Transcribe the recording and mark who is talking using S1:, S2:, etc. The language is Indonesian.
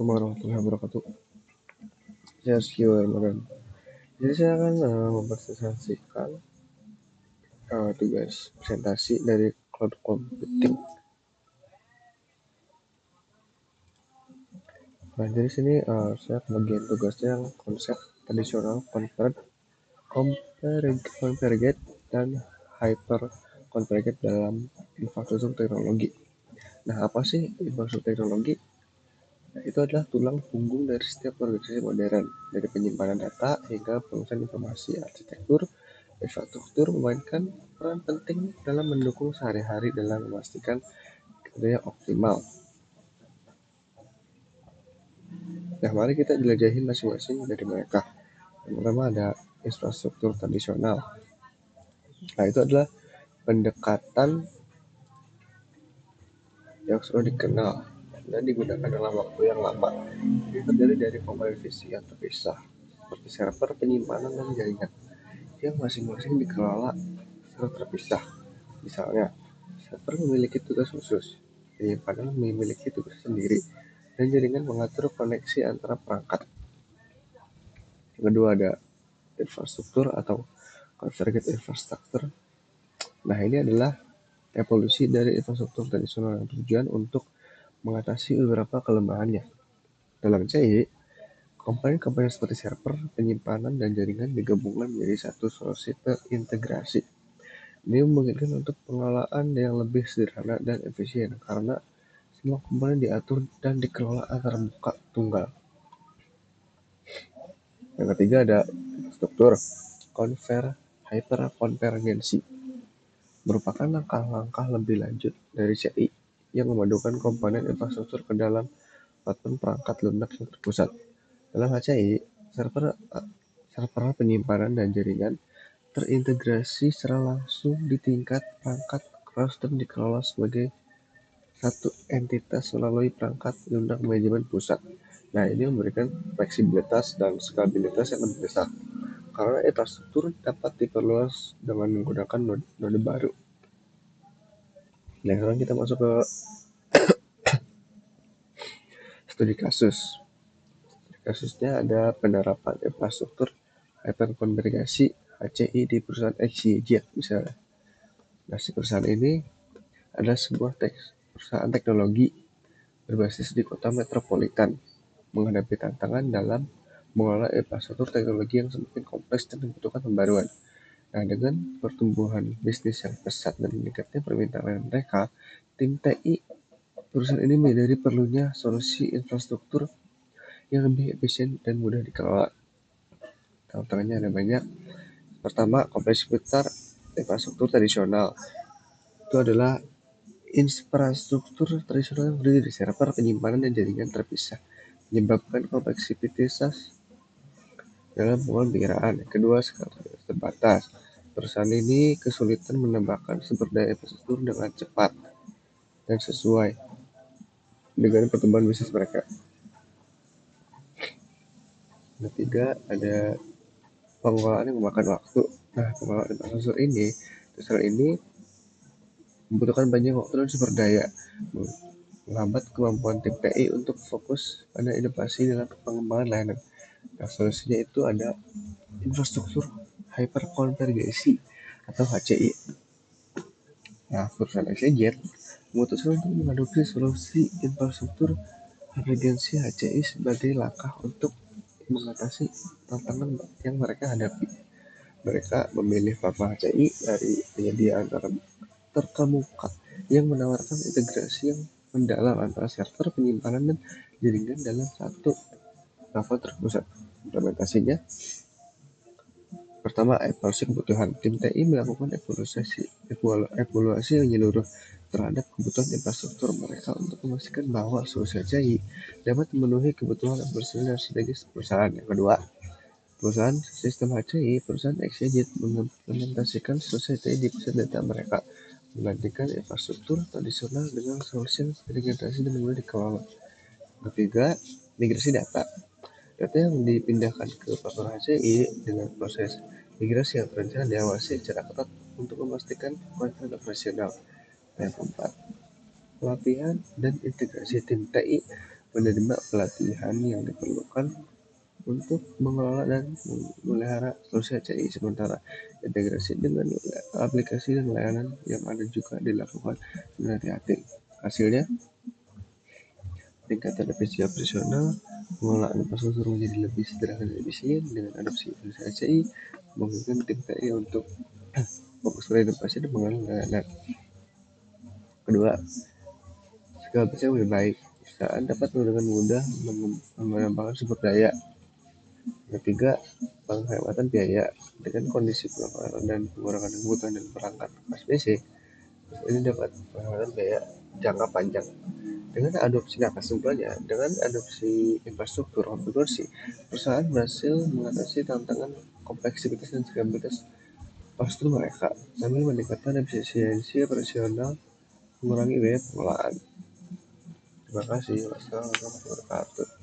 S1: Warahmatullahi wabarakatuh. Saya Rizky Warmadan. Jadi saya akan mempresentasikan tugas presentasi dari cloud computing. Nah, jadi sini saya bagian tugasnya yang konsep tradisional, convergent, dan hyper convergent dalam infrastruktur teknologi. Nah, apa sih infrastruktur teknologi? Nah, itu adalah tulang punggung dari setiap organisasi modern, dari penyimpanan data hingga pengurusan informasi. Arsitektur infrastruktur memainkan peran penting dalam mendukung sehari-hari dalam memastikan kerja optimal. Nah, mari kita jelajahin masing-masing dari mereka. Yang pertama ada infrastruktur tradisional. Nah, itu adalah pendekatan yang sudah dikenal dan digunakan dalam waktu yang lama. Ini terdiri dari komposisi yang terpisah, seperti server, penyimpanan, dan jaringan, yang masing-masing dikelola secara terpisah. Misalnya, server memiliki tugas khusus, penyimpanan memiliki tugas sendiri, dan jaringan mengatur koneksi antara perangkat. Yang kedua ada infrastruktur atau convergent infrastructure. Nah, ini adalah evolusi dari infrastruktur tradisional yang tujuan untuk mengatasi beberapa kelemahannya. Dalam CI, komponen-komponen seperti server, penyimpanan, dan jaringan digabungkan menjadi satu solusi terintegrasi. Ini memungkinkan untuk pengelolaan yang lebih sederhana dan efisien karena semua komponen diatur dan dikelola antara muka tunggal. Yang ketiga ada struktur hyperkonvergensi, merupakan langkah-langkah lebih lanjut dari CI yang memadukan komponen infrastruktur ke dalam platform perangkat lunak yang terpusat. Dalam HCI, server penyimpanan dan jaringan terintegrasi secara langsung di tingkat perangkat keras dan dikelola sebagai satu entitas melalui perangkat lunak manajemen pusat. Nah, ini memberikan fleksibilitas dan skabilitas yang lebih besar karena infrastruktur dapat diperluas dengan menggunakan node baru. Nah, sekarang kita masuk ke studi kasus. Kasusnya ada penerapan infrastruktur hyperkonvergasi HCI di perusahaan XYZ misalnya. Nah, si perusahaan ini adalah sebuah perusahaan teknologi berbasis di kota metropolitan, menghadapi tantangan dalam mengelola infrastruktur teknologi yang semakin kompleks dan membutuhkan pembaruan. Nah, dengan pertumbuhan bisnis yang pesat dan meningkatnya permintaan mereka, tim TI perusahaan ini menyadari perlunya solusi infrastruktur yang lebih efisien dan mudah dikelola. Tantangannya ada banyak. Pertama, kompleksitas infrastruktur tradisional. Itu adalah infrastruktur tradisional yang terdiri dari server, penyimpanan, dan jaringan terpisah, menyebabkan kompleksitas dalam penggunaan pikiran. Kedua, skala terbatas. Perusahaan ini kesulitan menambahkan sumber daya infrastruktur dengan cepat dan sesuai dengan pertumbuhan bisnis mereka. Ketiga, ada pengelolaan yang memakan waktu. Nah, pengelolaan infrastruktur ini membutuhkan banyak waktu dan sumber daya, menghambat kemampuan tim TI untuk fokus pada inovasi dalam pengembangan layanan. Nah, solusinya itu ada infrastruktur hyperkonvergensi atau HCI. Nah, perusahaan XYZ memutuskan untuk mengadopsi solusi infrastruktur konvergensi HCI sebagai langkah untuk mengatasi tantangan yang mereka hadapi. Mereka memilih platform HCI dari penyedia terkemuka yang menawarkan integrasi yang mendalam antara server, penyimpanan, dan jaringan dalam satu platform terpusat. Implementasinya, pertama, evaluasi kebutuhan. Tim TI melakukan evaluasi yang menyeluruh terhadap kebutuhan infrastruktur mereka untuk memastikan bahwa solusi HCI dapat memenuhi kebutuhan operasional dan strategis perusahaan. Yang kedua, perusahaan sistem HCI, perusahaan XYZ mengimplementasikan solusi HCI di pusat data mereka, menggantikan infrastruktur tradisional dengan solusi yang terintegrasi dan mudah dikelola. Ketiga, migrasi data. Data yang dipindahkan ke platform HCI dengan proses migrasi yang terencana diawasi secara ketat untuk memastikan kualitas operasional. Yang keempat, pelatihan dan integrasi tim TI menerima pelatihan yang diperlukan untuk mengelola dan memelihara solusi HCI. Sementara integrasi dengan aplikasi dan layanan yang ada juga dilakukan dengan hati-hati. Hasilnya, tingkatan efisiensi operasional, pengelolaan infrastruktur menjadi lebih sederhana dan efisien dengan adopsi HCI, memungkinkan tim TI untuk fokus pada inovasi dan pengenalan layanan. Kedua, skala lebih baik. Perusahaan dapat dengan mudah mengembangkan sumber daya. Ketiga, penghematan biaya. Dengan kondisi pelanggaran dan pengurangan kebutuhan dan perangkat kelas PC, ini dapat penghematan biaya jangka panjang. Dengan adopsi kesimpulannya, dengan adopsi infrastruktur konfigurasi, perusahaan berhasil mengatasi tantangan kompleksitas dan skalabilitas infrastruktur mereka, sambil meningkatkan efisiensi operasional, mengurangi biaya pengelolaan. Terima kasih. Wassalamualaikum warahmatullahi wabarakatuh.